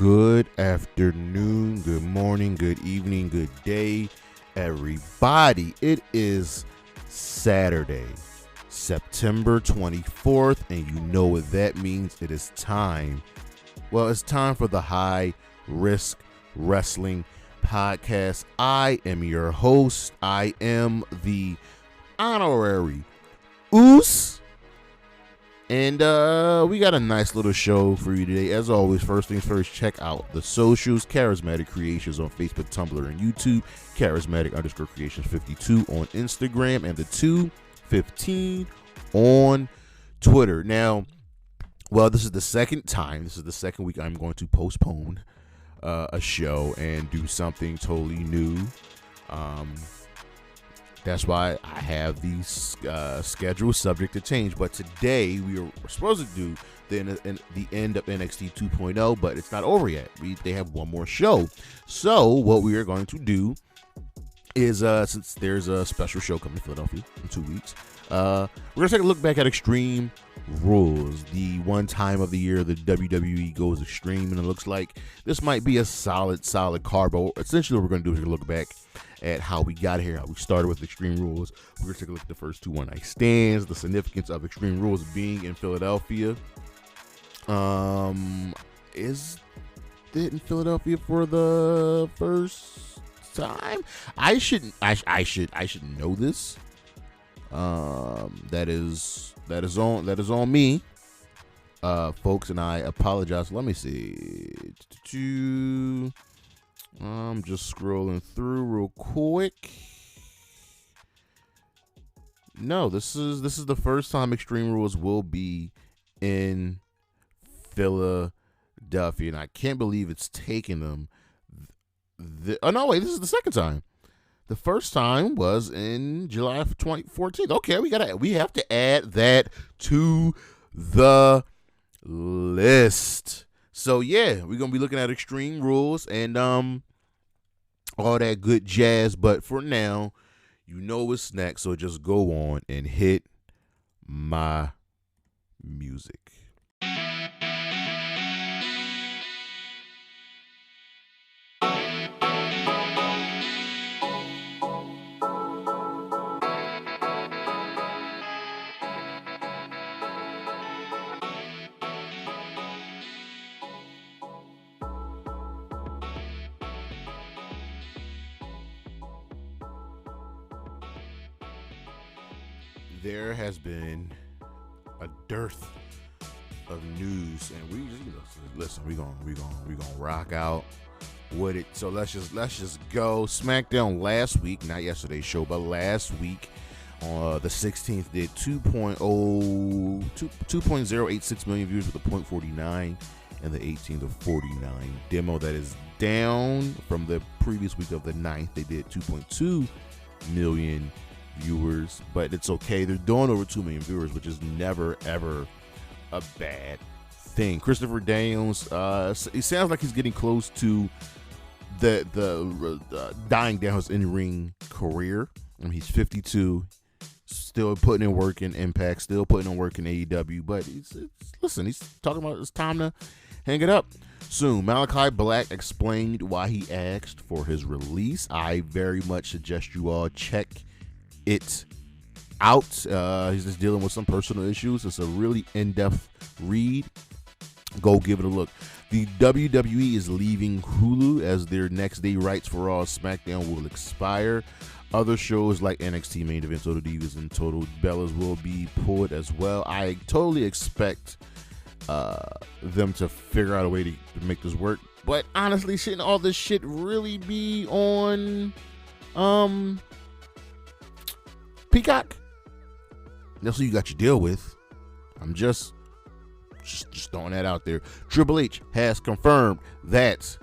Good afternoon, good morning, good evening, good day, everybody. It is Saturday, September 24th, and you know what that means. It is time. Well, it's time for the High Risk Wrestling Podcast. I am your host. I am the honorary Oos. And we got a nice little show for you today. As always, first things first, check out the socials. Charismatic Creations on Facebook, Tumblr, and YouTube. Charismatic_Creations52 on Instagram. And the 215 on Twitter. Now, well, this is the second time. This is the second week I'm going to postpone a show and do something totally new. That's why I have these schedules subject to change. But today we were supposed to do the end of NXT 2.0, but it's not over yet. They have one more show. So what we are going to do is, since there's a special show coming to Philadelphia in 2 weeks, we're going to take a look back at Extreme Rules, the one time of the year the WWE goes extreme, and it looks like this might be a solid card. But essentially what we're going to do is look back at how we got here, how we started with Extreme Rules. We're going to take a look at the first two one-night stands, the significance of Extreme Rules being in Philadelphia. Is it in Philadelphia for the first time? I should know this. That is on me, folks, and I apologize. Let me see. I'm just scrolling through real quick. No, this is the first time Extreme Rules will be in Philadelphia, and I can't believe it's taken them. Oh no, wait, this is the second time. The first time was in July of 2014. Okay, we have to add that to the list. So yeah, we're gonna be looking at Extreme Rules and all that good jazz. But for now, you know what's next. So just go on and hit my music. There has been a dearth of news, and we listen. We gonna rock out with it. So let's just go. SmackDown last week, not yesterday's show, but last week on the 16th did 2.086 million views with a 0.49, and the 18th of 49 demo. That is down from the previous week of the 9th. They did 2.2 million viewers, but it's okay. They're doing over 2 million viewers, which is never ever a bad thing. Christopher Daniels, it sounds like he's getting close to the dying down his in-ring career. I mean, he's 52, still putting in work in Impact, still putting in work in AEW, but he's talking about it's time to hang it up soon. Malachi Black explained why he asked for his release. I very much suggest you all check it out. He's just dealing with some personal issues. It's a really in-depth read. Go give it a look. The WWE is leaving Hulu as their next day rights for Raw SmackDown will expire. Other shows like NXT Main Event, Total Divas, and Total Bellas will be pulled as well. I totally expect them to figure out a way to make this work. But honestly, shouldn't all this shit really be on Peacock? That's who you got your deal with. I'm just throwing that out there. Triple H has confirmed that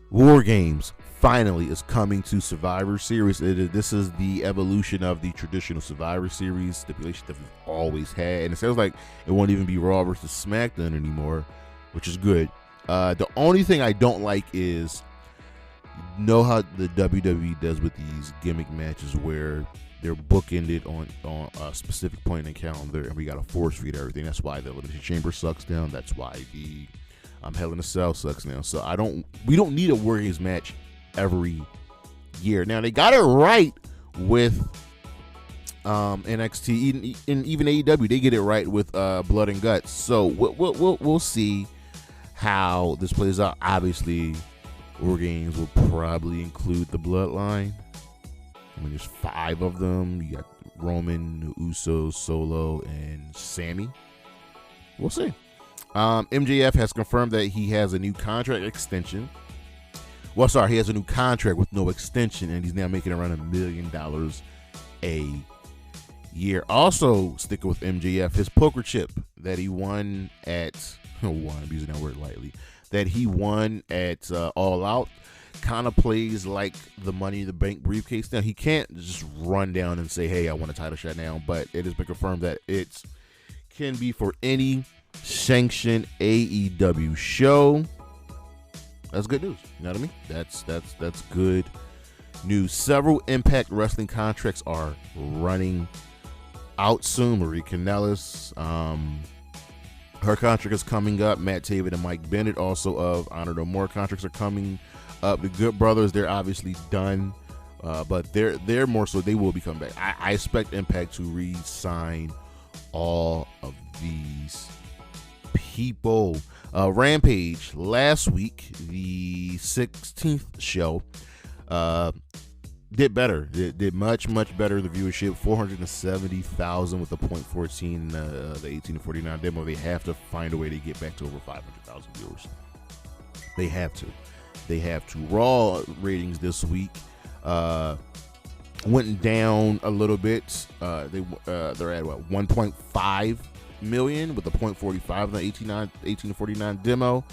War Games finally is coming to Survivor Series. This is the evolution of the traditional Survivor Series stipulation that we've always had, and it sounds like it won't even be Raw versus SmackDown anymore, which is good. The only thing I don't like is, know how the WWE does with these gimmick matches where they're bookended on a specific point in the calendar, and we got to force feed everything. That's why the Elimination Chamber sucks down. That's why the Hell in a Cell sucks now. So we don't need a War Games match every year. Now they got it right with NXT and even AEW. They get it right with Blood and Guts. So we'll see how this plays out. Obviously, War Games will probably include the Bloodline. I mean, there's 5 of them. You got Roman, Usos, Solo, and Sami. We'll see. MJF has confirmed that he has a new contract extension. Well, sorry, he has a new contract with no extension, and he's now making around $1 million a year. Also, sticking with MJF, his poker chip that he won at I'm using that word lightly, that he won at All Out kind of plays like the Money in the Bank briefcase. Now, he can't just run down and say, hey, I want a title shot now, but it has been confirmed that it can be for any sanctioned AEW show. That's good news. You know what I mean? That's good news. Several Impact Wrestling contracts are running out soon. Marie Kanellis, her contract is coming up. Matt Taven and Mike Bennett, also of Honor No More, contracts are coming up. The Good Brothers, they're obviously done, but they're more so they will be coming back. I expect Impact to re-sign all of these people. Rampage last week, the 16th show, did better. It did much better in the viewership. 470,000 with the .14, the 18 to 49 demo. They have to find a way to get back to over 500,000 viewers. They have to. Raw ratings this week went down a little bit. They're at what, 1.5 million with the .45 on the 18 to 49 demo.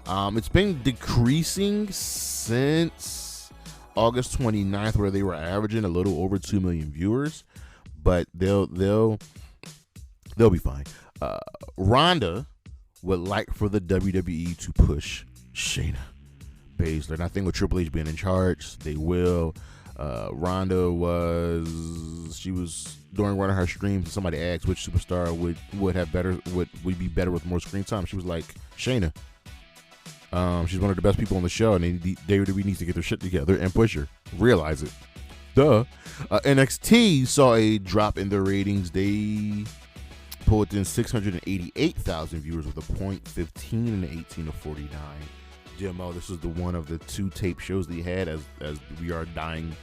It's been decreasing since August 29th, where they were averaging a little over 2 million viewers, but they'll be fine. Ronda would like for the WWE to push Shayna Baszler, and I think with Triple H being in charge, they will. Ronda was during one of her streams, somebody asked which superstar would be better with more screen time. She was like, Shayna. She's one of the best people on the show, and WWE needs to get their shit together and push her. Realize it. Duh. NXT saw a drop in their ratings. They pulled in 688,000 viewers with a .15 in the 18 to 49 demo. This is the one of the 2 tape shows they had as we are dying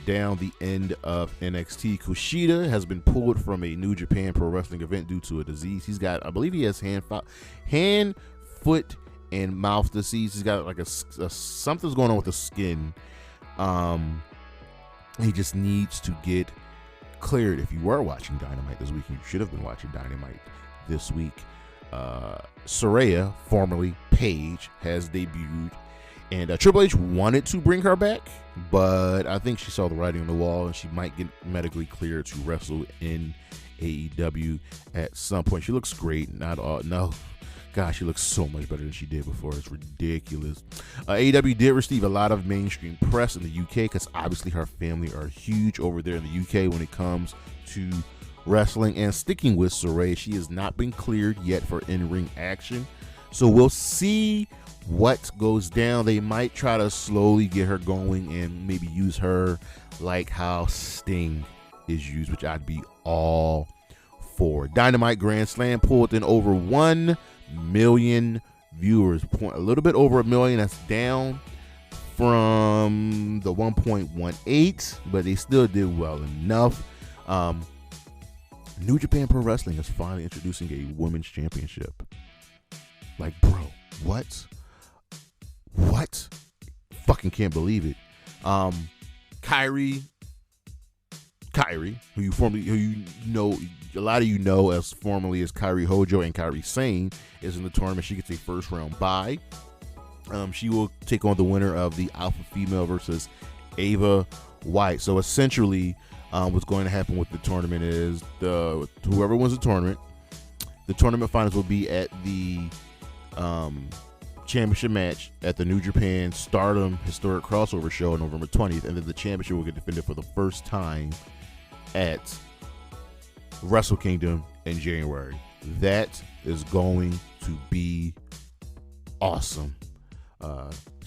down the end of NXT. Kushida has been pulled from a New Japan Pro Wrestling event due to a disease. He's got, I believe he has hand, foot, and mouth disease. He's got like something's going on with the skin. He just needs to get cleared. If you were watching Dynamite this week, you should have been watching Dynamite this week. Saraya, formerly Paige, has debuted, and Triple H wanted to bring her back, but I think she saw the writing on the wall, and she might get medically cleared to wrestle in AEW at some point. She looks great. No. Gosh, she looks so much better than she did before. It's ridiculous. AEW did receive a lot of mainstream press in the UK because obviously her family are huge over there in the UK when it comes to wrestling. And sticking with Saraya, she has not been cleared yet for in-ring action. So we'll see what goes down. They might try to slowly get her going and maybe use her like how Sting is used, which I'd be all for. Dynamite Grand Slam pulled in over 1 million viewers, a little bit over 1 million. That's down from the 1.18, but they still did well enough. New Japan Pro Wrestling is finally introducing a women's championship. Like, bro, what? Fucking can't believe it. Kairi, who you know, a lot of you know as formerly as Kairi Hojo and Kairi Sane, is in the tournament. She gets a first round bye. She will take on the winner of the Alpha Female versus Ava White. So essentially, what's going to happen with the tournament is whoever wins the tournament finals will be at the championship match at the New Japan Stardom Historic Crossover Show on November 20th, and then the championship will get defended for the first time at Wrestle Kingdom in January. That is going to be awesome.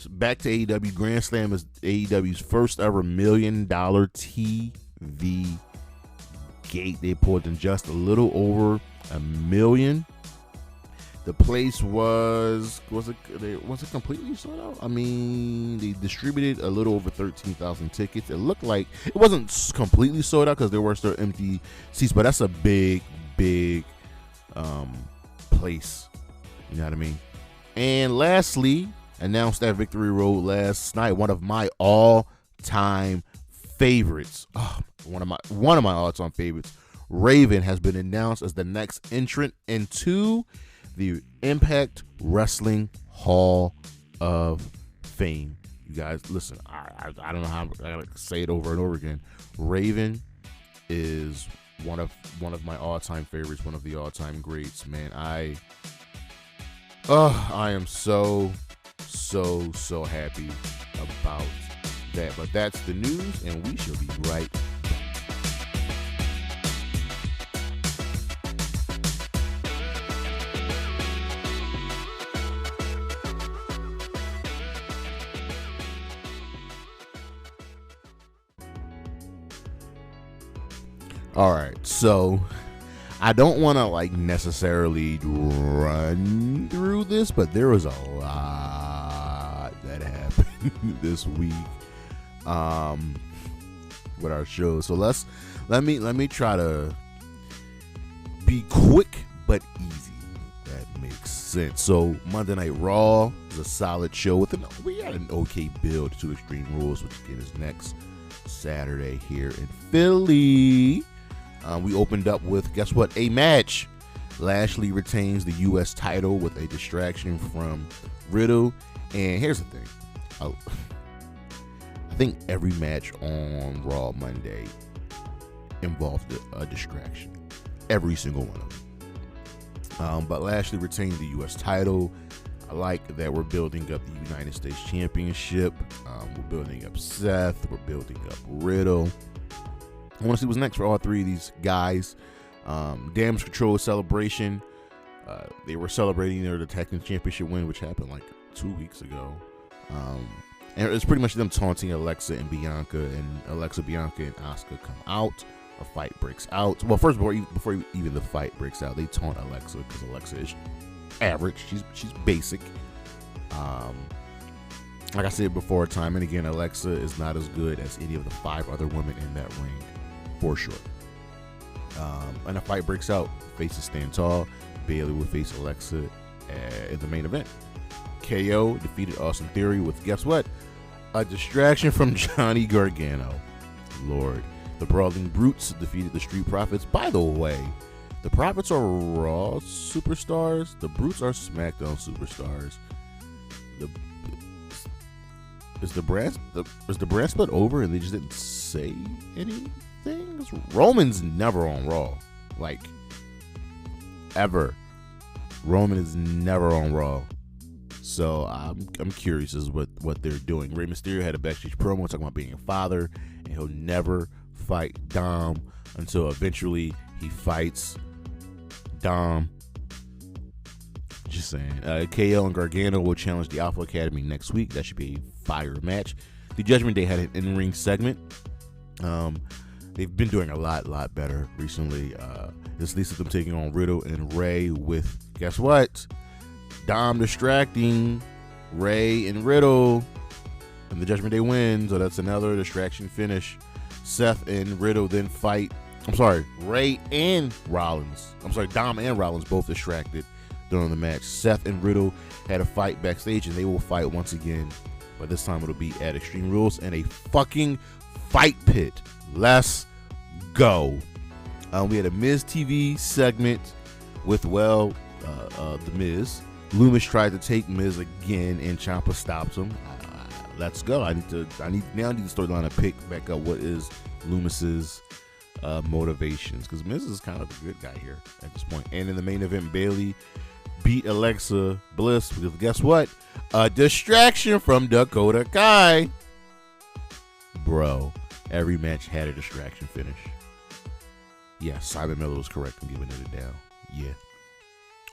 Back to AEW. Grand Slam is AEW's first ever $1 million TV gate. They pulled in just a little over $1 million. The place was it completely sold out? I mean, they distributed a little over 13,000 tickets. It looked like it wasn't completely sold out because there were still empty seats, but that's a big place. You know what I mean? And lastly, announced at Victory Road last night, one of my all-time favorites. One of my all-time favorites. Raven has been announced as the next entrant into the Impact Wrestling Hall of Fame. You guys, listen, I don't know how I gotta say it over and over again. Raven is one of my all-time favorites, one of the all-time greats, man. I am so happy about that. But that's the news, and we shall be right back. All right, so I don't want to necessarily run through this, but there was a lot that happened this week with our show. So let me try to be quick but easy. That makes sense. So Monday Night Raw was a solid show we had an okay build to Extreme Rules, which again is next Saturday here in Philly. We opened up with, guess what, a match. Lashley retains the U.S. title with a distraction from Riddle. And here's the thing. I think every match on Raw Monday involved a distraction. Every single one of them. But Lashley retained the U.S. title. I like that we're building up the United States Championship. We're building up Seth. We're building up Riddle. I want to see what's next for all three of these guys. Damage Control celebration. They were celebrating their tag team championship win, which happened 2 weeks ago. And it's pretty much them taunting Alexa and Bianca. And Alexa, Bianca, and Asuka come out. A fight breaks out. Well, first of all, before even the fight breaks out, they taunt Alexa because Alexa is average. She's basic. Like I said before, time and again, Alexa is not as good as any of the 5 other women in that ring. For sure. And a fight breaks out. Faces stand tall. Bayley will face Alexa in the main event. KO defeated Austin Theory with, guess what? A distraction from Johnny Gargano. Lord. The Brawling Brutes defeated the Street Profits. By the way, the Profits are Raw superstars. The Brutes are SmackDown superstars. Is the brand split over and they just didn't say anything? Roman's never on Raw, ever. Roman is never on Raw, so I'm curious as what they're doing. Rey Mysterio had a backstage promo talking about being a father, and he'll never fight Dom until eventually he fights Dom. Just saying. KO and Gargano will challenge the Alpha Academy next week. That should be a fire match. The Judgment Day had an in-ring segment. They've been doing a lot better recently. This leads to them taking on Riddle and Ray with, guess what? Dom distracting Ray and Riddle. And the Judgment Day wins, so that's another distraction finish. Seth and Riddle then fight. Ray and Rollins. Dom and Rollins both distracted during the match. Seth and Riddle had a fight backstage, and they will fight once again. But this time it'll be at Extreme Rules in a fucking fight pit. Let's go. We had a Miz TV segment with, The Miz. Loomis tried to take Miz again, and Ciampa stops him. Let's go. I need the storyline to pick back up what is Loomis's motivations, because Miz is kind of a good guy here at this point. And in the main event, Bayley beat Alexa Bliss because guess what? A distraction from Dakota Kai. Bro, every match had a distraction finish. Yeah, Simon Miller was correct in giving it down. Yeah.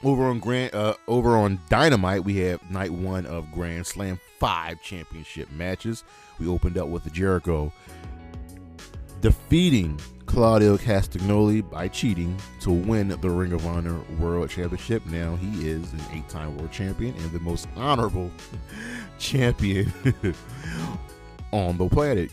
Over on Dynamite, we have night 1 of Grand Slam 5 championship matches. We opened up with Jericho defeating Claudio Castagnoli by cheating to win the Ring of Honor World Championship. Now he is an 8-time world champion and the most honorable champion on the planet.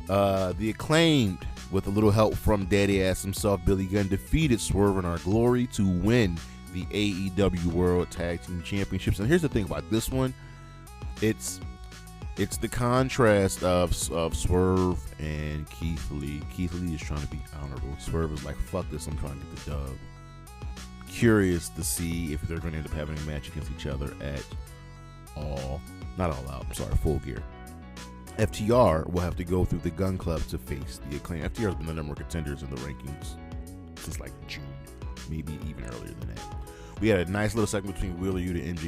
The Acclaimed, with a little help from daddy ass himself, Billy Gunn, defeated Swerve in Our Glory to win the AEW World Tag Team Championships. And here's the thing about this one, it's the contrast of Swerve and Keith Lee. Keith Lee is trying to be honorable. Swerve is like, fuck this, I'm trying to get the dub. Curious to see if they're going to end up having a match against each other at Full Gear. FTR will have to go through the Gun Club to face the Acclaim. FTR has been the number 1 contenders in the rankings since like June, maybe even earlier than that. We had a nice little segment between Wheeler Yuta and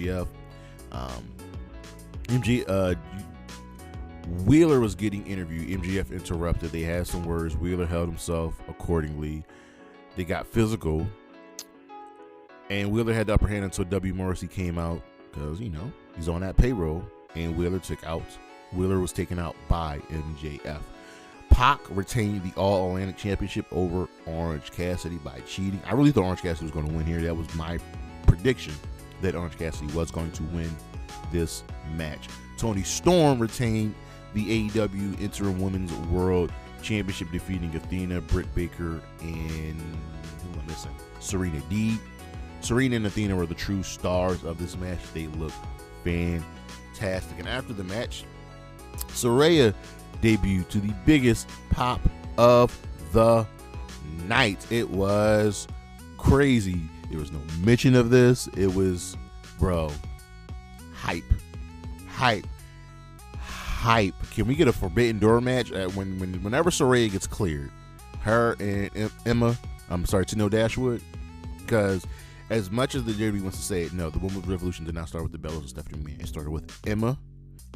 MJF. Wheeler was getting interviewed. MJF interrupted. They had some words. Wheeler held himself accordingly. They got physical. And Wheeler had the upper hand until W. Morrissey came out because, he's on that payroll. And Wheeler was taken out by MJF. Pac retained the All-Atlantic Championship over Orange Cassidy by cheating. I really thought Orange Cassidy was going to win here. That was my prediction, that Orange Cassidy was going to win this match. Toni Storm retained the AEW Interim Women's World Championship, defeating Athena, Britt Baker, and who am I missing? Serena Deeb. Serena and Athena were the true stars of this match. They looked fantastic. And after the match, Saraya debuted to the biggest pop of the night. It was crazy. There was no mention of this. It was, hype. Can we get a Forbidden Door match whenever Saraya gets cleared? Her and Tino Dashwood, because as much as the WWE wants to say it, no, the Women's Revolution did not start with the Bellas and Stephanie McMahon. It started with Emma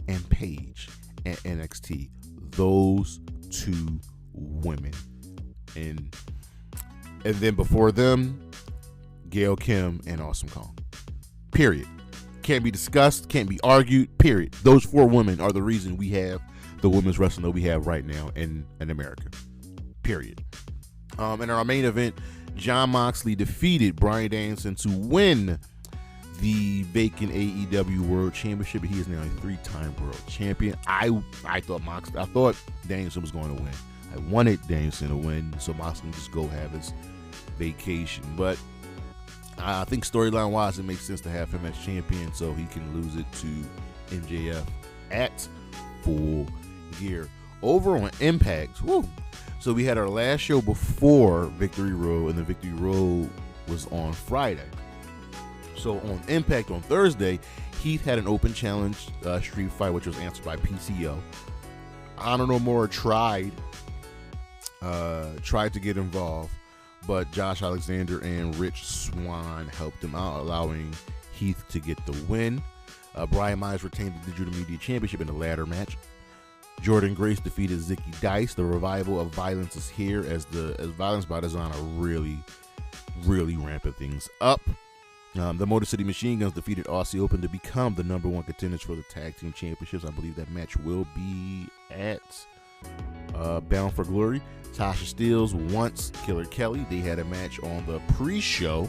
and Paige at NXT. Those 2 women, and then before them, Gail Kim and Awesome Kong. Period. Can't be discussed, can't be argued. Period. Those 4 women are the reason we have the women's wrestling that we have right now in America. Period. In our main event, Jon Moxley defeated Bryan Danielson to win the vacant AEW World Championship. He is now a 3-time world champion. I thought Danielson was going to win. I wanted Danielson to win, so Moxley can just go have his vacation. But I think storyline wise, it makes sense to have him as champion so he can lose it to MJF at Full Gear. Over on Impact, so we had our last show before Victory Road, and the Victory Road was on Friday. So on Impact on Thursday, Heath had an open challenge street fight, which was answered by PCO. Honor No More tried to get involved, but Josh Alexander and Rich Swann helped him out, allowing Heath to get the win. Brian Myers retained the Digital Media Championship in the ladder match. Jordan Grace defeated Zicky Dice. The revival of Violence is here as Violence by Design are really ramping things up. The Motor City Machine Guns defeated Aussie Open to become the number 1 contenders for the Tag Team Championships. I believe that match will be at Bound for Glory. Tasha Steelz wants Killer Kelly. They had a match on the pre-show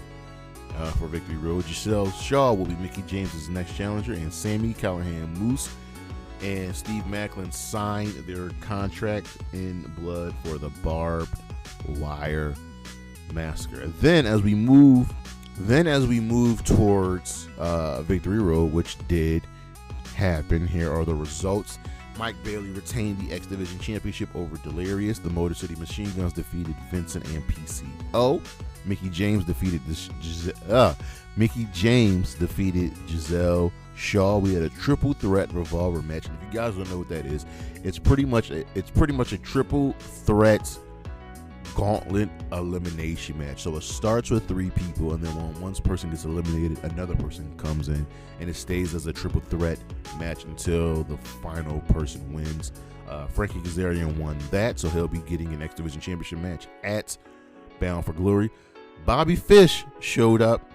for Victory Road. Giselle Shaw will be Mickie James' next challenger, and Sami, Callihan, Moose, and Steve Maclin signed their contract in blood for the Barbed Wire Massacre. Then as we move towards Victory Road, which did happen, here are the results. Mike Bailey retained the X Division Championship over Delirious. The Motor City Machine Guns defeated Vincent and PCO. Mickie James defeated Giselle Shaw. We had a triple threat revolver match. And if you guys don't know what that is, it's pretty much a triple threat gauntlet elimination match. So it starts with 3 people, and then when one person gets eliminated, another person comes in, and it stays as a triple threat match until the final person wins. Frankie Kazarian won that, so he'll be getting an X Division Championship match at Bound for Glory. Bobby Fish showed up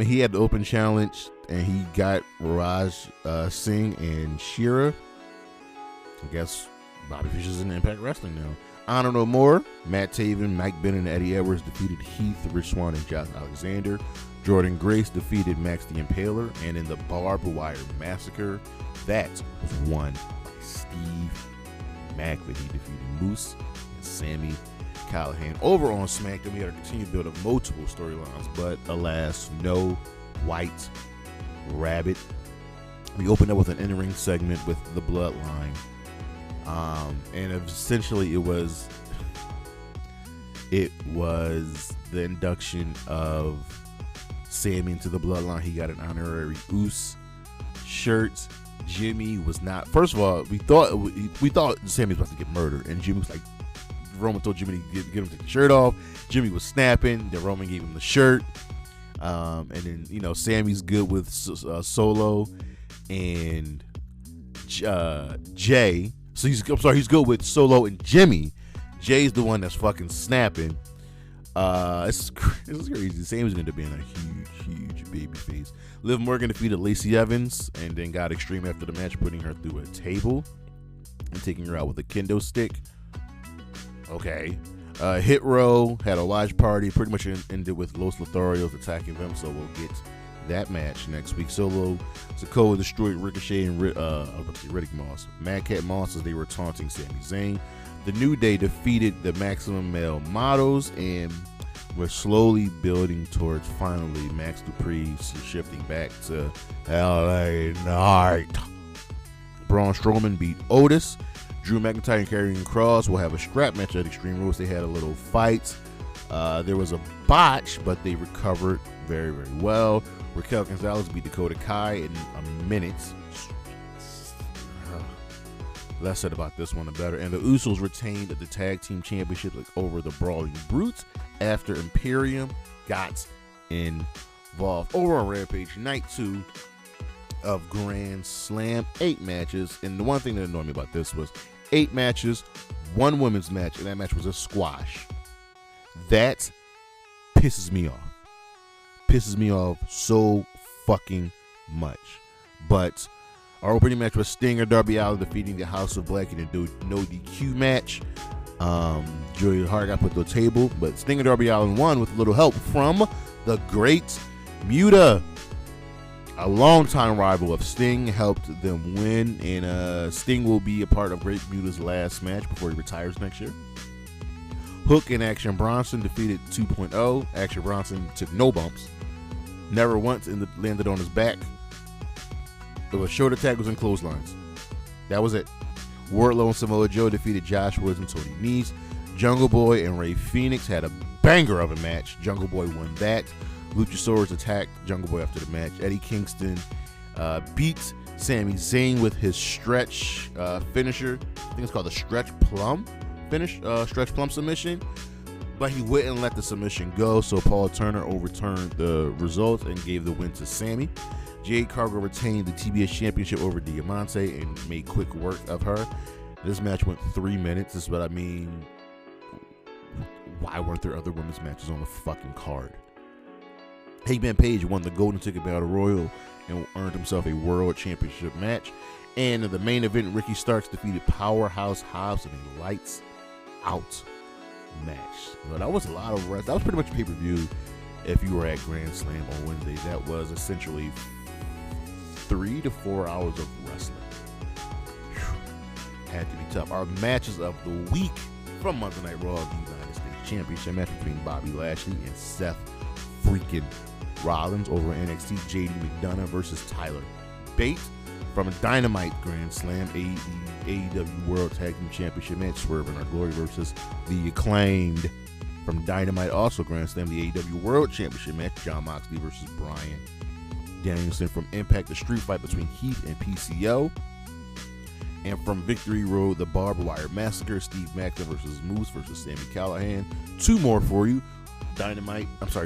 He had the open challenge, and he got Raj Singh and Shira. I guess Bobby Fish is in Impact Wrestling now. Honor No More, Matt Taven, Mike Bennett, and Eddie Edwards defeated Heath, Rich Swann, and Josh Alexander. Jordan Grace defeated Max the Impaler, and in the Barbed Wire Massacre, that was won by Steve Maclin. He defeated Moose and Sami Callihan. Over on SmackDown, we had to continue to build up multiple storylines, but alas, no White Rabbit. We opened up with an in-ring segment with the Bloodline. And essentially it was the induction of Sami into the Bloodline. He got an honorary Oos shirt. Jimmy was not. First of all, we thought Sami was about to get murdered, and Jimmy was like, Roman told Jimmy to get him to take the shirt off. Jimmy was snapping. Then Roman gave him the shirt. And then Sami's good with Solo and Jay. So he's good with Solo and Jimmy. Jay's the one that's fucking snapping. It's crazy. Sami's going to be in a huge baby face. Liv Morgan defeated Lacey Evans and then got extreme after the match, putting her through a table and taking her out with a kendo stick. Okay. Hit Row had a watch party, pretty much ended with Los Lotharios attacking them, so we'll get that match next week. Solo Sikoa destroyed Ricochet and Riddick Moss. Madcap Moss as they were taunting Sami Zayn. The New Day defeated the Maximum Male Models, and we're slowly building towards finally Max Dupree shifting back to LA Knight. Braun Strowman beat Otis. Drew McIntyre and Karrion Kross will have a strap match at Extreme Rules. They had a little fight. There was a botch, but they recovered very, very well. Raquel Gonzalez beat Dakota Kai in a minute. Less said about this one, the better. And the Usos retained the Tag Team Championship over the Brawling Brutes after Imperium got involved. Over on Rampage, night 2 of Grand Slam, 8 matches. And the one thing that annoyed me about this was 8 matches, 1 women's match, and that match was a squash. That pisses me off. Pisses me off so fucking much. But our opening match was Stinger, Darby Allin defeating the House of Black in a no DQ match. Julia Hart got put to the table, but Stinger, Darby Allin won with a little help from the Great Muta. A longtime rival of Sting helped them win, and Sting will be a part of Great Muta's last match before he retires next year. Hook and Action Bronson defeated 2.0. Action Bronson took no bumps, never once landed on his back. It was short tackles and clotheslines. That was it. Wardlow and Samoa Joe defeated Josh Woods and Tony Nese. Jungle Boy and Rey Fenix had a banger of a match. Jungle Boy won that. Luchasaurus attacked Jungle Boy after the match. Eddie Kingston beat Sami Zayn with his stretch finisher. I think it's called the Stretch Plum finish, Stretch Plum submission. But he wouldn't let the submission go, so Paul Turner overturned the results and gave the win to Sami. Jade Cargill retained the TBS Championship over Diamante and made quick work of her. This match went 3 minutes. This is what I mean. Why weren't there other women's matches on the fucking card? Hangman Page won the Golden Ticket Battle Royal and earned himself a World Championship match. And in the main event, Ricky Starks defeated Powerhouse Hobbs in a lights out match. So that was a lot of rest. That was pretty much a pay-per-view. If you were at Grand Slam on Wednesday, that was essentially 3 to 4 hours of wrestling. Whew. Had to be tough. Our matches of the week from Monday Night Raw, the United States Championship match between Bobby Lashley and Seth freaking Rollins. Over NXT, JD McDonough versus Tyler Bate. From a Dynamite Grand Slam, AEW World Tag Team Championship match, Swerve and Our Glory versus the Acclaimed. From Dynamite, also Grand Slam, the AEW World Championship match, Jon Moxley versus Bryan Danielson. From Impact, the street fight between Heath and PCO. And from Victory Road, the Barbed Wire Massacre, Steve Maclin versus Moose versus Sami Callihan. 2 more for you.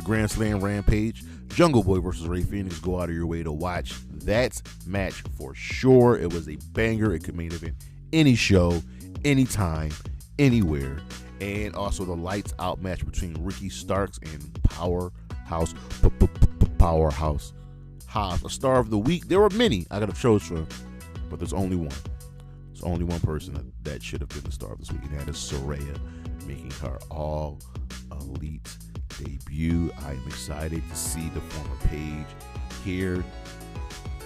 Grand Slam Rampage, Jungle Boy versus Rey Fenix. Go out of your way to watch that match for sure. It was a banger. It could main event any show, anytime, anywhere. And also the lights out match between Ricky Starks and Powerhouse powerhouse. A star of the week. There were many I could have chose from, but there's only one. There's only one person that should have been the star of this week, and that is Saraya, making her all elite debut. I am excited to see the former Paige here.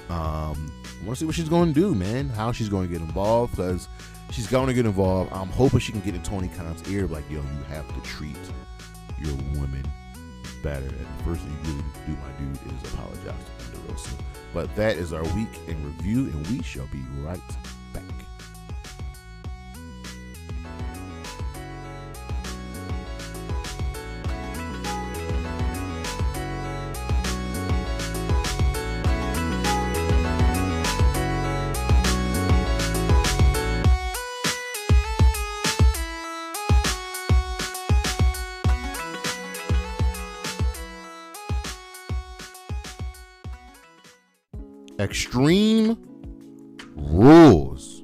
I want to see what she's going to do, man. How she's going to get involved, because she's going to get involved. I'm hoping she can get in Tony Khan's ear, like, yo, you have to treat your women better. And the first thing you do, my dude, is apologize to Thunder Rosa. But that is our week in review, and we shall be right back. Extreme Rules.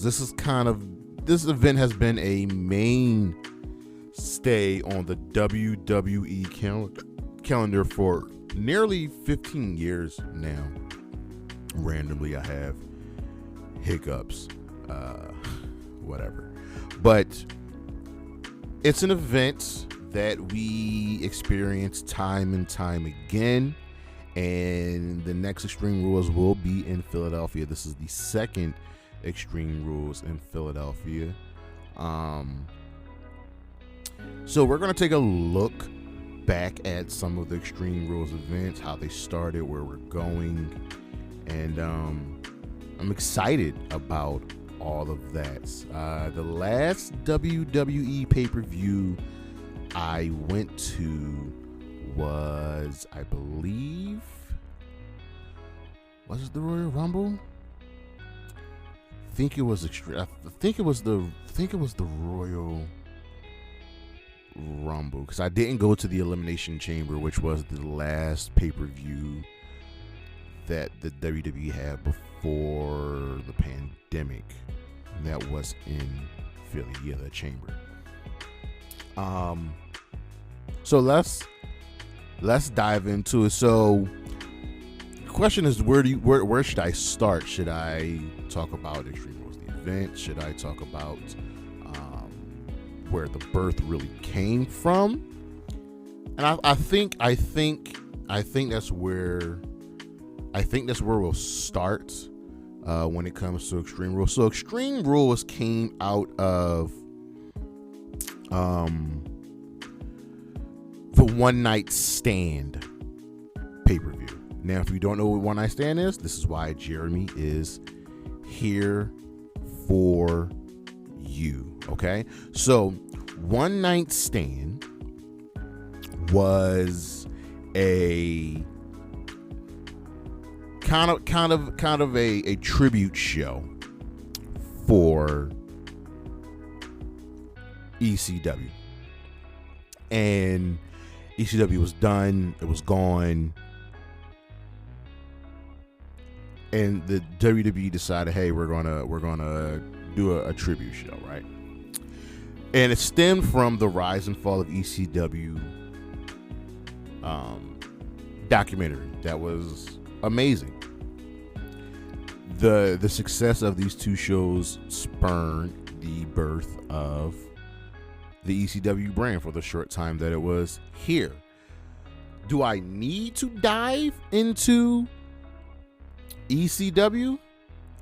This event has been a mainstay on the WWE calendar for nearly 15 years now. Randomly, I have hiccups, whatever. But it's an event that we experience time and time again, and the next Extreme Rules will be in Philadelphia. This is the second Extreme Rules in Philadelphia. So we're going to take a look back at some of the Extreme Rules events, how they started, where we're going, and I'm excited about all of that. The last WWE pay-per-view I went to was, I believe, was it the Royal Rumble? I think it was the Royal Rumble, because I didn't go to the Elimination Chamber, which was the last pay-per-view that the WWE had before the pandemic. And that was in Philly, the Chamber. So let's dive into it. So the question is, where should I start? Should I talk about Extreme Rules, the event? Should I talk about where the birth really came from? And I think that's where we'll start when it comes to Extreme Rules. So Extreme Rules came out of the One Night Stand pay-per-view. Now, if you don't know what One Night Stand is, this is why Jeremy is here for you. Okay, so One Night Stand was a kind of a tribute show for ECW, and ECW was done. It was gone, and the WWE decided, hey, we're gonna do a tribute show, right? And it stemmed from the rise and fall of ECW documentary that was amazing. The success of these two shows spurned the birth of the ECW brand for the short time that it was here. Do I need to dive into ECW?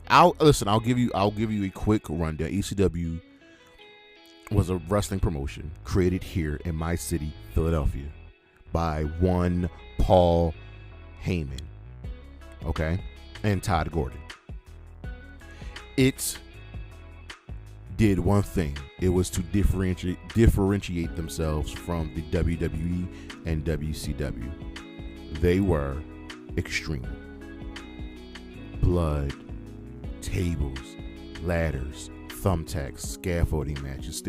I'll give you a quick rundown. ECW was a wrestling promotion created here in my city, Philadelphia, by one Paul Heyman, okay, and Todd Gordon. It did one thing. It was to differentiate themselves from the WWE and WCW. They were extreme. Blood, tables, ladders, thumbtacks, scaffolding matches.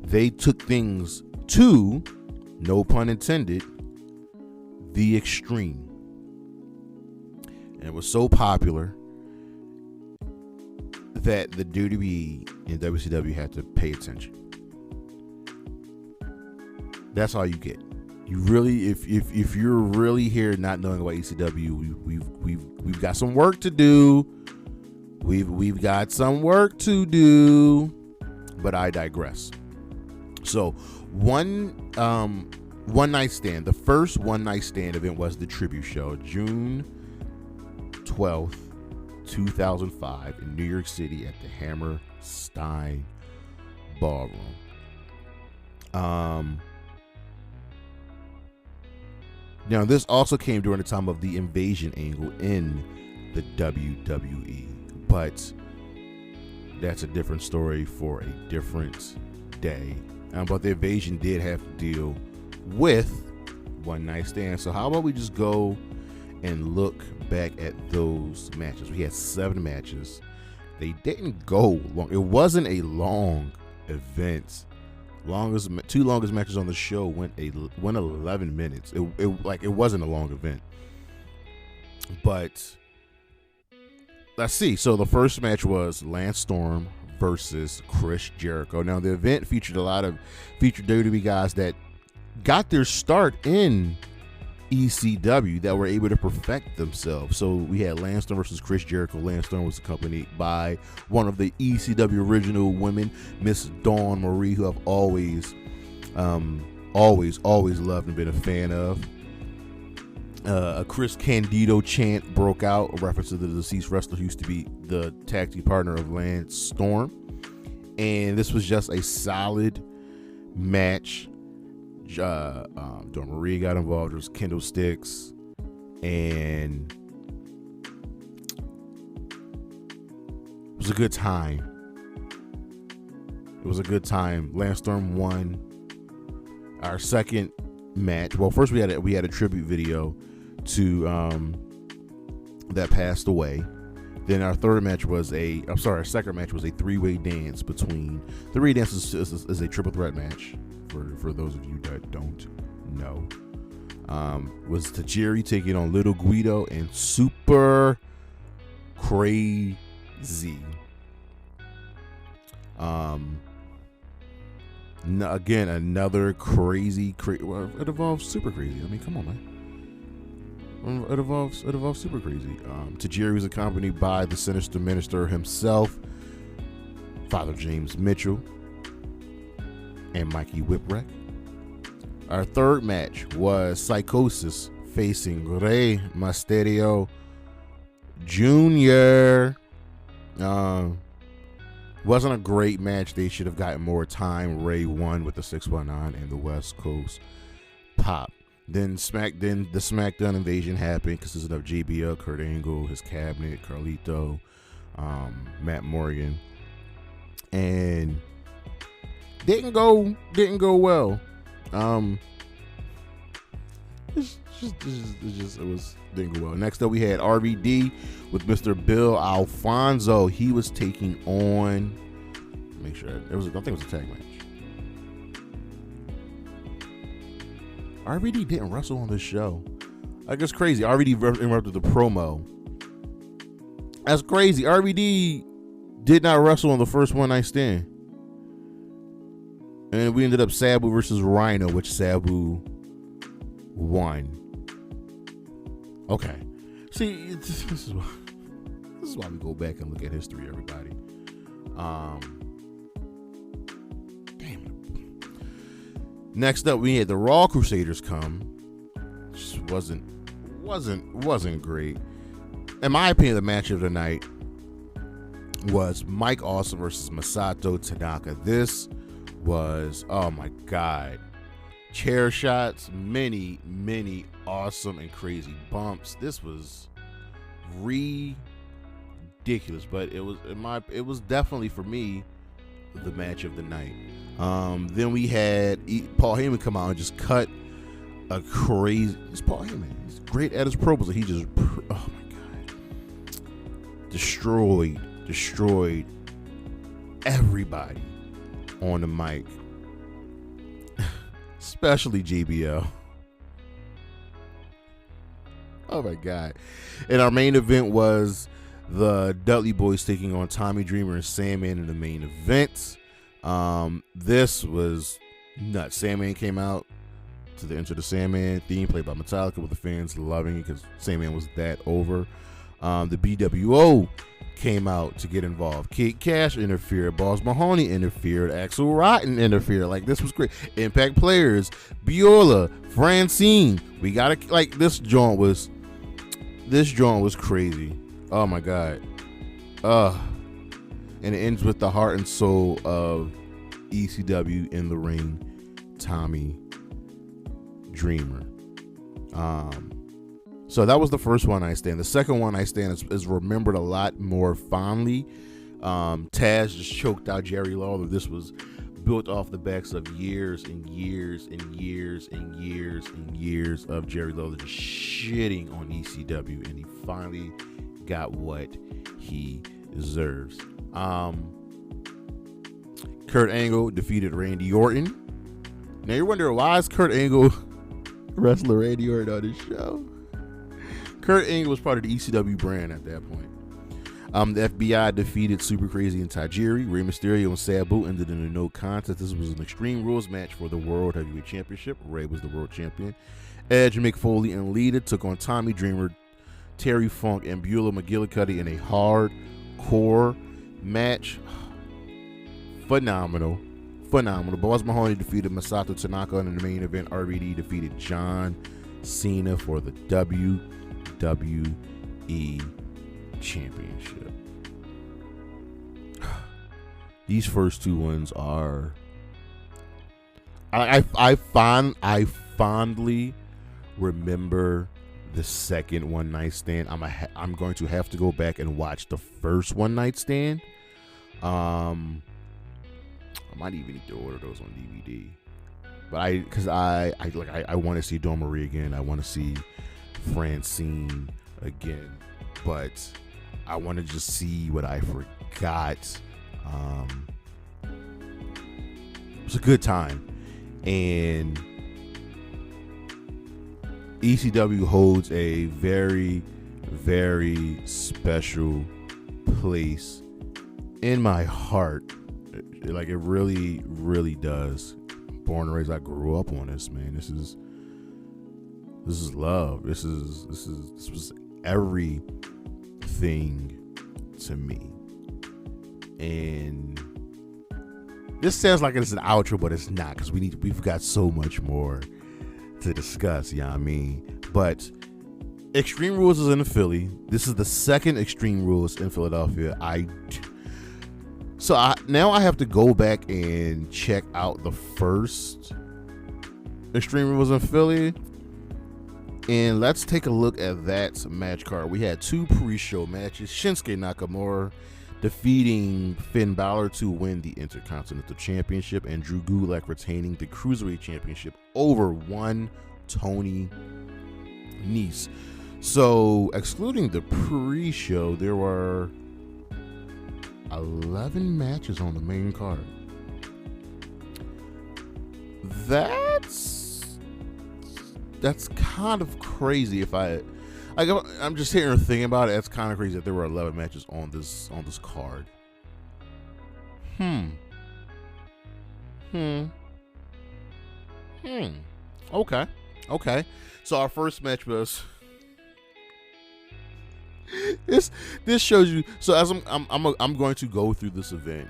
They took things to, no pun intended, the extreme. And it was so popular that the WWE and WCW had to pay attention. That's all you get. You really, if you're really here not knowing about ECW, we've got some work to do. We've got some work to do, but I digress. So one night stand. The first one night stand event was the tribute show, June 12th, 2005, in New York City at the Hammerstein Ballroom. Now, this also came during the time of the invasion angle in the WWE, but that's a different story for a different day. But the invasion did have to deal with one night stand. So how about we just go and look back at those matches? We had 7 matches. They didn't go long. It wasn't a long event. Two longest matches on the show went 11 minutes. It wasn't a long event. But let's see. So the first match was Lance Storm versus Chris Jericho. Now the event featured WWE guys that got their start in ECW that were able to perfect themselves. So we had Lance Storm versus Chris Jericho. Lance Storm was accompanied by one of the ECW original women, Miss Dawn Marie, who I've always loved and been a fan of. A Chris Candido chant broke out, a reference to the deceased wrestler who used to be the tag team partner of Lance Storm. And this was just a solid match. Dawn Marie got involved. There was Kendo Sticks, and it was a good time. Lance Storm won. Our second match. Well, first we had a tribute video to that passed away. Then our second match was a 3-way dance between. The 3-way dance is a triple threat match. For those of you that don't know, was Tajiri taking on Little Guido and Super Crazy. Again, another crazy. Well, it involves Super Crazy. I mean, come on, man. It involves Super Crazy. Tajiri was accompanied by the Sinister Minister himself, Father James Mitchell, and Mikey Whipwreck. Our third match was Psychosis facing Rey Mysterio Jr. Wasn't a great match. They should have gotten more time. Rey won with the 619 and the West Coast pop. Then the SmackDown invasion happened, consisting of JBL, Kurt Angle, his cabinet, Carlito, Matt Morgan, and didn't go well. It didn't go well. Next up, we had RVD with Mr. Bill Alfonso. He was taking on. Make sure I think it was a tag match. RVD didn't wrestle on this show. Like, it's crazy. RVD interrupted the promo. That's crazy. RVD did not wrestle on the first one night stand. And we ended up Sabu versus Rhino, which Sabu won. Okay. See, this is why we go back and look at history, everybody. Damn it. Next up, we had the Raw Crusaders come. Just wasn't great. In my opinion, the match of the night was Mike Awesome versus Masato Tanaka. This was, oh my God, chair shots, many awesome and crazy bumps. This was ridiculous, but it was definitely, for me, the match of the night. Then we had Paul Heyman come out and just cut a crazy. It's Paul Heyman. He's great at his promos. He just, oh my God, destroyed everybody on the mic, especially JBL. Oh my God. And our main event was the Dudley Boys taking on Tommy Dreamer and Sandman in the main event. This was nuts. Sandman came out to the Enter the Sandman theme played by Metallica, with the fans loving it because Sandman was that over. The BWO came out to get involved. Kid Cash interfered. Boss Mahoney interfered. Axel Rotten interfered. Like, this was great. Impact players, Biola, Francine. We gotta, like, this joint was crazy. Oh my god. And it ends with the heart and soul of ECW in the ring, Tommy Dreamer. So that was the first one night stand. The second one night stand is remembered a lot more fondly. Taz just choked out Jerry Lawler. This was built off the backs of years and years and years and years and years of Jerry Lawler just shitting on ECW, and he finally got what he deserves. Kurt Angle defeated Randy Orton. Now you're wondering, why is Kurt Angle wrestler Randy Orton on this show? Kurt Angle was part of the ECW brand at that point. The FBI defeated Super Crazy and Tajiri. Rey Mysterio and Sabu ended in a no contest. This was an Extreme Rules match for the World Heavyweight Championship. Rey was the world champion. Edge, Mick Foley, and Lita took on Tommy Dreamer, Terry Funk, and Beulah McGillicuddy in a hardcore match. Phenomenal. Boss Mahoney defeated Masato Tanaka in the main event. RVD defeated John Cena for the WWE Championship. These first two ones are, I fondly remember the second one night stand. I'm going to have to go back and watch the first one night stand. I might even need to order those on DVD. But because I want to see Dawn Marie again. I want to see Francine again. But I want to just see what I forgot. It was a good time. And ECW holds a very, very special place in my heart. Like, it really, really does. Born and raised, I grew up on this, man. This is love. This was everything to me. And this sounds like it's an outro, but it's not, because we've got so much more to discuss, you know what I mean? But Extreme Rules is in Philly. This is the second Extreme Rules in Philadelphia. Now I have to go back and check out the first Extreme Rules in Philly. And let's take a look at that match card. We had two pre-show matches. Shinsuke Nakamura defeating Finn Balor to win the Intercontinental Championship, and Drew Gulak retaining the Cruiserweight Championship over one Tony Nese. So, excluding the pre-show, there were 11 matches on the main card. That's kind of crazy. I'm just sitting here thinking about it. It's kind of crazy that there were 11 matches on this card. Okay. So our first match was this shows you. So as I'm going to go through this event,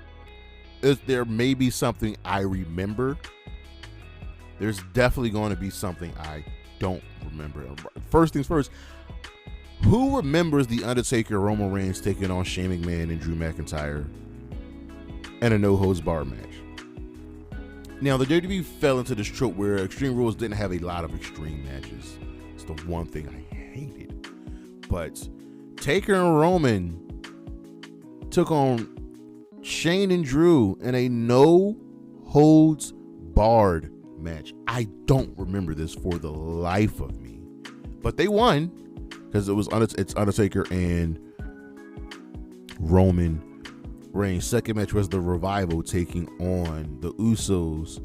there may be something I remember. There's definitely going to be something I don't remember. First things first, who remembers The Undertaker, Roman Reigns taking on Shane McMahon and Drew McIntyre in a no-holds-barred match? Now, the WWE fell into this trope where Extreme Rules didn't have a lot of extreme matches. It's the one thing I hated. But Taker and Roman took on Shane and Drew in a no-holds-barred match. I don't remember this for the life of me, but they won because it's Undertaker and Roman Reigns. Second match was the Revival taking on the Usos.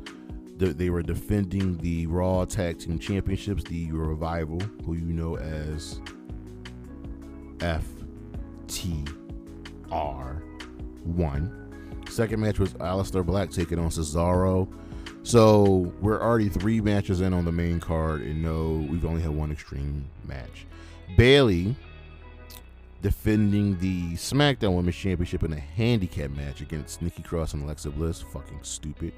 They were defending the Raw Tag Team Championships. The Revival, who you know as FTR, won. Second match was Aleister Black taking on Cesaro. So we're already 3 matches in on the main card, and no, we've only had 1 Extreme match. Bayley defending the SmackDown Women's Championship in a handicap match against Nikki Cross and Alexa Bliss. Fucking stupid.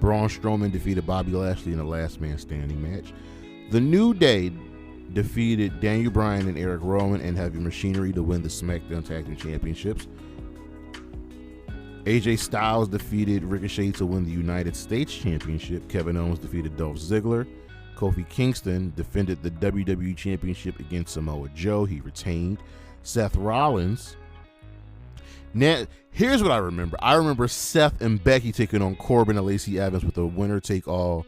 Braun Strowman defeated Bobby Lashley in a last man standing match. The New Day defeated Daniel Bryan and Eric Rowan and Heavy Machinery to win the SmackDown Tag Team Championships. AJ Styles defeated Ricochet to win the United States Championship. Kevin Owens defeated Dolph Ziggler. Kofi Kingston defended the WWE Championship against Samoa Joe. He retained. Seth Rollins. Now, here's what I remember. I remember Seth and Becky taking on Corbin and Lacey Evans with a winner-take-all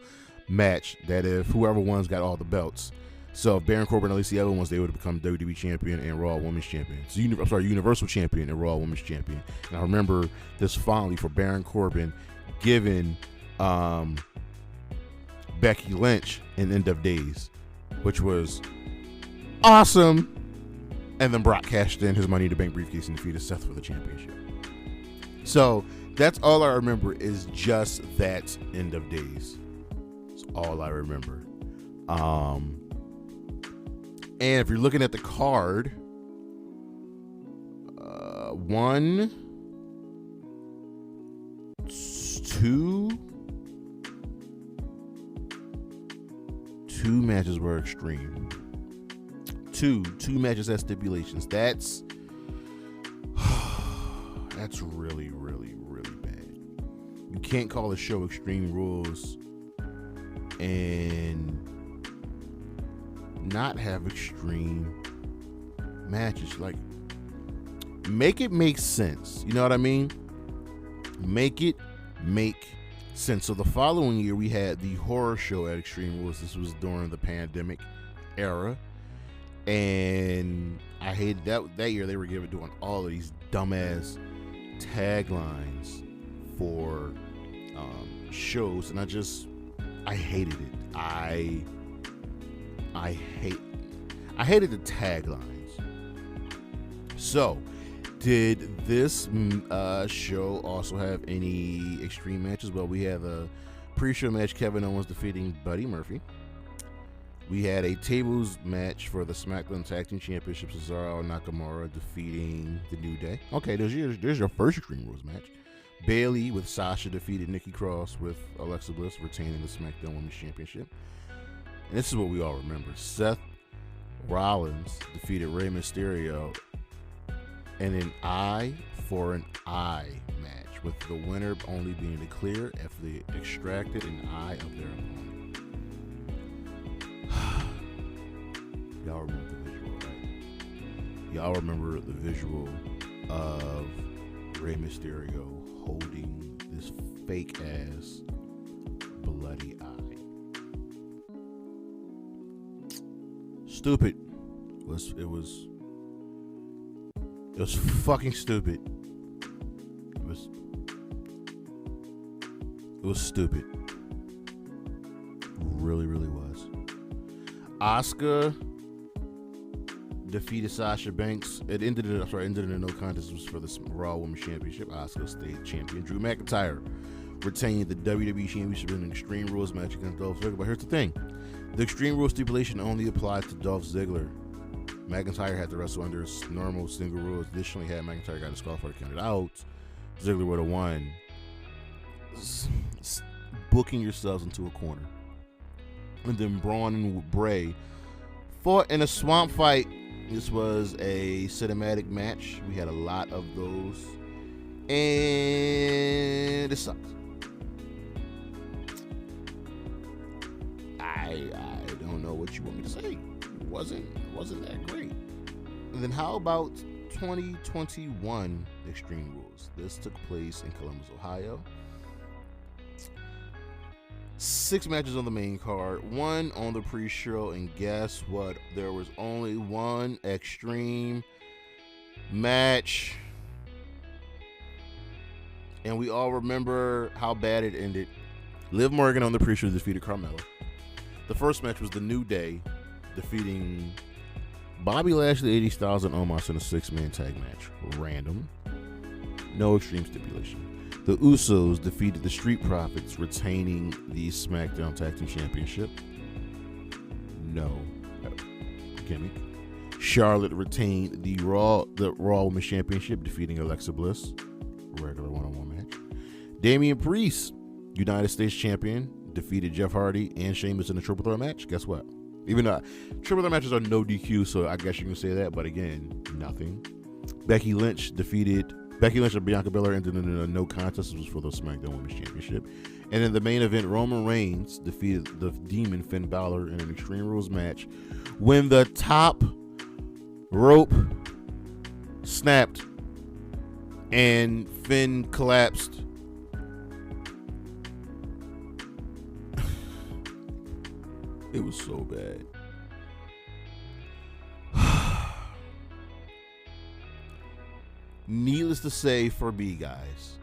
match that if whoever wins got all the belts. So if Baron Corbin and Lacey Evans wins, they would have become WWE Champion and Raw Women's Champion. So, Universal Champion and Raw Women's Champion. And I remember this fondly for Baron Corbin giving Becky Lynch an End of Days, which was awesome. And then Brock cashed in his Money in the Bank briefcase and defeated Seth for the championship. So that's all I remember is just that End of Days. That's all I remember. And if you're looking at the card, 1, 2 matches were Extreme. Two matches had stipulations. That's really, really, really bad. You can't call a show Extreme Rules and not have extreme matches. Like, make it make sense. You know what I mean? Make it make sense. So the following year we had the horror show at Extreme Rules. This was during the pandemic era. And I hated that year they were doing all of these dumbass taglines for shows, and I hated it. I hated the taglines. So, did this show also have any extreme matches? Well, we had a pre-show match, Kevin Owens defeating Buddy Murphy. We had a tables match for the SmackDown Tag Team Championship, Cesaro Nakamura defeating the New Day. Okay, there's your first Extreme Rules match. Bayley with Sasha defeated Nikki Cross with Alexa Bliss, retaining the SmackDown Women's Championship. And this is what we all remember. Seth Rollins defeated Rey Mysterio in an eye for an eye match, with the winner only being declared if they extracted an eye of their opponent. Y'all remember the visual, right? Y'all remember the visual of Rey Mysterio holding this fake ass bloody eye. Stupid. It was fucking stupid. It was stupid. Really, really was. Asuka defeated Sasha Banks. It ended in a no contest. It was for the Raw Women's Championship. Asuka stayed champion. Drew McIntyre retained the WWE Championship in an Extreme Rules match against Dolph Ziggler. But here's the thing. The Extreme Rules stipulation only applied to Dolph Ziggler. McIntyre had to wrestle under normal single rules. Additionally, had McIntyre got disqualified or counted out, Ziggler would have won. Booking yourselves into a corner. And then Braun and Bray fought in a swamp fight. This was a cinematic match. We had a lot of those. And it sucked. I don't know what you want me to say. It wasn't that great. And then how about 2021 Extreme Rules? This took place in Columbus, Ohio. 6 matches on the main card, 1 on the pre-show, and guess what? There was only 1 extreme match. And we all remember how bad it ended. Liv Morgan on the pre-show defeated Carmella. The first match was the New Day defeating Bobby Lashley, AJ Styles, and Omos in a 6-man tag match. Random. No extreme stipulation. The Usos defeated the Street Profits, retaining the SmackDown Tag Team Championship. No. Gimme. Charlotte retained the Raw Women's Championship, defeating Alexa Bliss. Regular one-on-one match. Damian Priest, United States Champion, defeated Jeff Hardy and Sheamus in a triple threat match. Guess what? Even though triple threat matches are no DQ, so I guess you can say that, but again, nothing. Becky Lynch and Bianca Belair ended in a no contest. This was for the SmackDown Women's Championship. And in the main event, Roman Reigns defeated the Demon Finn Balor in an Extreme Rules match when the top rope snapped and Finn collapsed. It was so bad. Needless to say, for me, guys,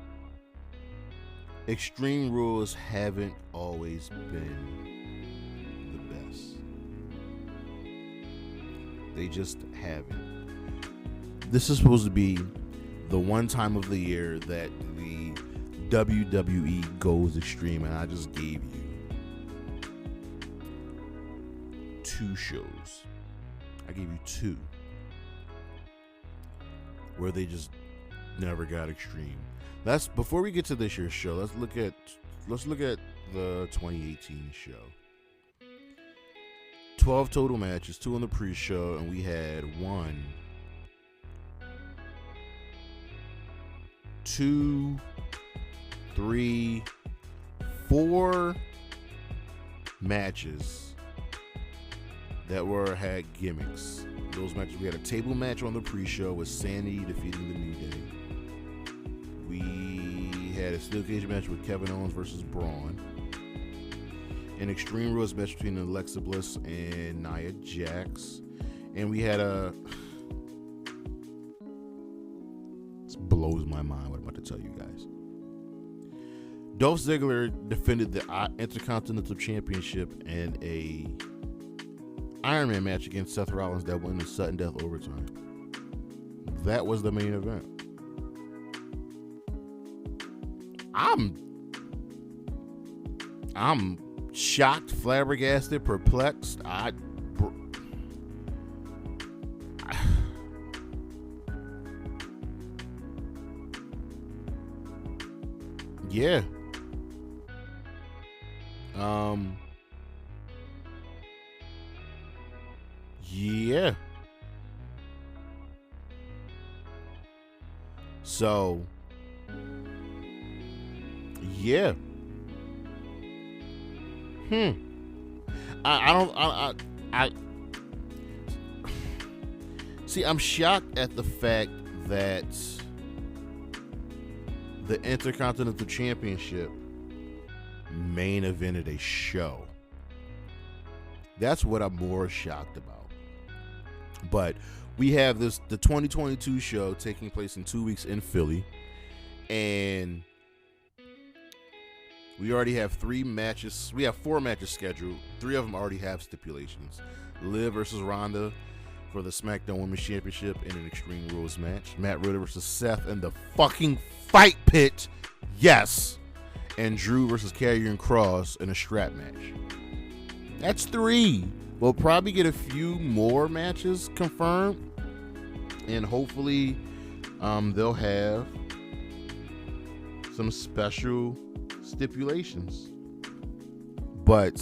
Extreme Rules haven't always been the best. They just haven't. This is supposed to be the one time of the year that the WWE goes extreme, and I just gave you 2 shows. I gave you 2 where they just never got extreme. That's before we get to this year's show. Let's look at the 2018 show. 12 total matches, 2 on the pre-show, and we had 1, 2, 3, 4 matches that had gimmicks. Those matches, we had a table match on the pre-show with Sanity defeating the New Day. We had a steel cage match with Kevin Owens versus Braun. An Extreme Rules match between Alexa Bliss and Nia Jax. And we had this blows my mind what I'm about to tell you guys. Dolph Ziggler defended the Intercontinental Championship in a Iron Man match against Seth Rollins that went in sudden death overtime. That was the main event. I'm shocked, flabbergasted, perplexed. Yeah. Yeah. So, yeah. I see, I'm shocked at the fact that the Intercontinental Championship main evented a show. That's what I'm more shocked about. But we have the 2022 show taking place in 2 weeks in Philly, and we already have 3 matches. We have 4 matches scheduled. 3 of them already have stipulations. Liv versus Ronda for the SmackDown Women's Championship in an Extreme Rules match. Matt Riddle versus Seth in the fucking fight pit. Yes. And Drew versus Karrion Kross in a strap match. That's 3. We'll probably get a few more matches confirmed, and hopefully they'll have some special stipulations. But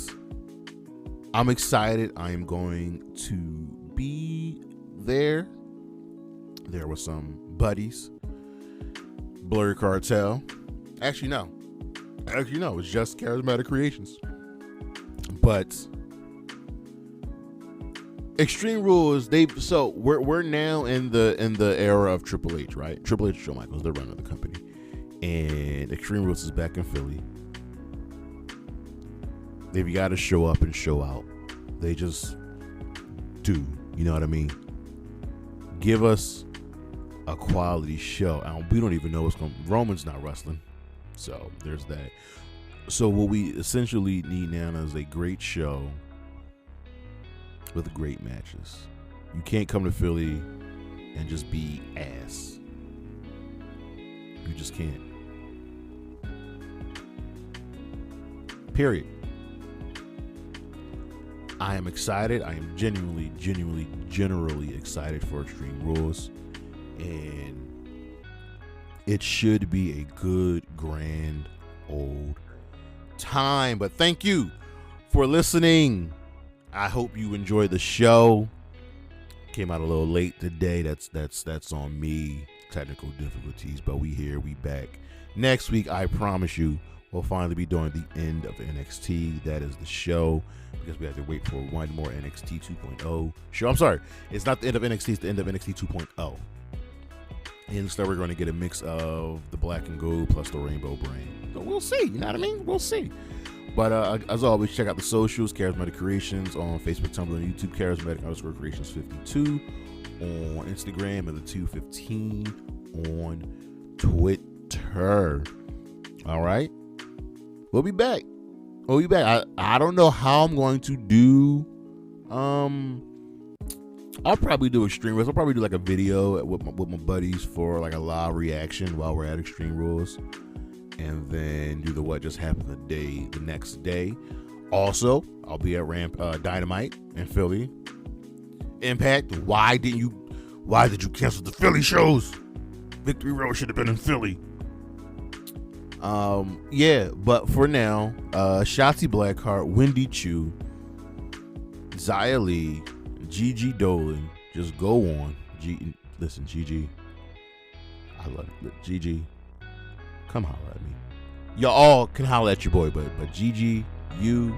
I'm excited. I am going to be there. There were some buddies. Blurry Cartel. Actually, no. It's just Charismatic Creations. But Extreme Rules, we're now in the era of Triple H, right? Triple H and Shawn Michaels, they're running the company, and Extreme Rules is back in Philly. They've got to show up and show out. They just do, you know what I mean? Give us a quality show. We don't even know what's going. Roman's not wrestling, so there's that. So what we essentially need now is a great show with great matches. You can't come to Philly and just be ass. You just can't. Period. I am excited. I am generally excited for Extreme Rules. And it should be a good, grand, old time. But thank you for listening. I hope you enjoyed the show. Came out a little late today. That's on me. Technical difficulties, but we here, we back. Next week, I promise you, we'll finally be doing the end of NXT. That is the show, because we have to wait for one more NXT 2.0 show. I'm sorry, it's not the end of NXT, it's the end of NXT 2.0. Instead, we're going to get a mix of the black and gold plus the rainbow brand. So we'll see, you know what I mean? We'll see. But as always, check out the socials, Charismatic Creations on Facebook, Tumblr, and YouTube, Charismatic_Creations52 on Instagram, and the 215 on Twitter. All right, we'll be back. I don't know how I'm going to do. I'll probably do Extreme Rules. I'll probably do like a video with my buddies for like a live reaction while we're at Extreme Rules, and then do the what just happened the next day. Also, I'll be at Dynamite in Philly. Impact. Why did you cancel the Philly shows? Victory Road should have been in Philly. Yeah, but for now, Shotzi Blackheart, Wendy Chu, Xia Li, Gigi Dolan, just go on. Listen, Gigi, I love it. Gigi, come holler at me. Y'all all can holler at your boy, but Gigi, you